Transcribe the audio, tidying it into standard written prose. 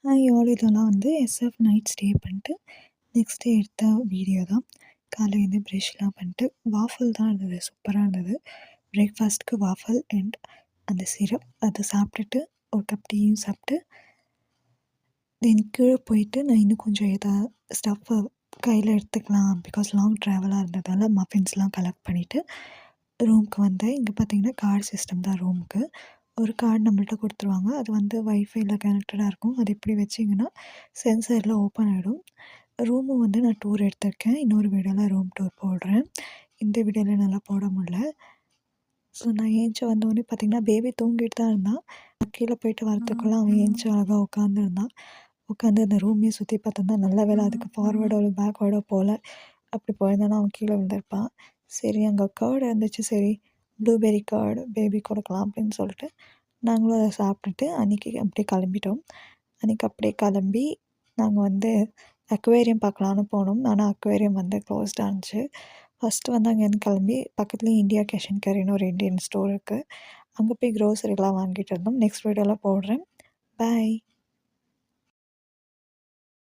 All இதெல்லாம் வந்து SF night stay பண்ணிட்டு நெக்ஸ்ட் டே எடுத்த வீடியோ தான். காலைல எழுந்து ப்ரஷ்லாம் பண்ணிட்டு வாஃபிள் தான் இருந்தது. சூப்பராக இருந்தது. பிரேக்ஃபாஸ்ட்டுக்கு வாஃபிள் அண்ட் அந்த சிரப் அதை சாப்பிட்டுட்டு ஒரு கப் டீயும் சாப்பிட்டு தென் கீழே போயிட்டு நான் இன்னும் கொஞ்சம் ஸ்டஃப்பை கையில் எடுத்துக்கலாம் பிகாஸ் லாங் ட்ராவலாக இருந்ததால் மஃபின்ஸ்லாம் கலெக்ட் பண்ணிவிட்டு ரூமுக்கு வந்தேன். இங்கே பார்த்தீங்கன்னா கார்டு சிஸ்டம் தான் ரூமுக்கு. ஒரு கார்டு நம்மள்ட்ட கொடுத்துருவாங்க. அது வந்து வைஃபைல கனெக்டடாக இருக்கும். அது எப்படி வச்சிங்கன்னா சென்சாரில் ஓப்பன் ஆகிடும். ரூமும் வந்து நான் டூர் எடுத்திருக்கேன். இன்னொரு வீடியோவில் ரூம் டூர் போடுறேன். இந்த வீடியோவில் நல்லா போட முடியல. ஸோ நான் ஏஞ்சி வந்தோடனே பார்த்தீங்கன்னா பேபி தூங்கிட்டு தான் இருந்தான். கீழே போயிட்டு வரத்துக்குள்ளே அவன் ஏஞ்சி அழகாக உட்காந்துருந்தான். உட்காந்து அந்த ரூமே சுற்றி பார்த்துருந்தான். நல்ல வேலை அதுக்கு ஃபார்வேர்டோ இல்லை பேக்வேர்டோ போகல. அப்படி போயிருந்தானா அவன் கீழே விழுந்திருப்பான். சரி அங்கே கர்டு இருந்துச்சு. சரி ப்ளூபெர்ரி கர்டு பேபி கொடுக்கலாம் அப்படின்னு சொல்லிட்டு நாங்களும் அதை சாப்பிட்டுட்டு அன்றைக்கி அப்படியே கிளம்பிட்டோம். அன்றைக்கி அப்படியே கிளம்பி நாங்கள் வந்து அக்வேரியம் பார்க்கலான்னு போனோம். ஆனால் அக்வேரியம் வந்து க்ளோஸ்டாக இருந்துச்சு. ஃபஸ்ட்டு வந்து அங்கேருந்து கிளம்பி பக்கத்துலேயே இந்தியா கேஷ் அண்ட் கேரின்னு ஒரு இந்தியன் ஸ்டோர் இருக்குது. அங்கே போய் க்ரோசரிலாம் வாங்கிட்டு இருந்தோம். நெக்ஸ்ட் வீடியோவில் போடுறேன். பாய்.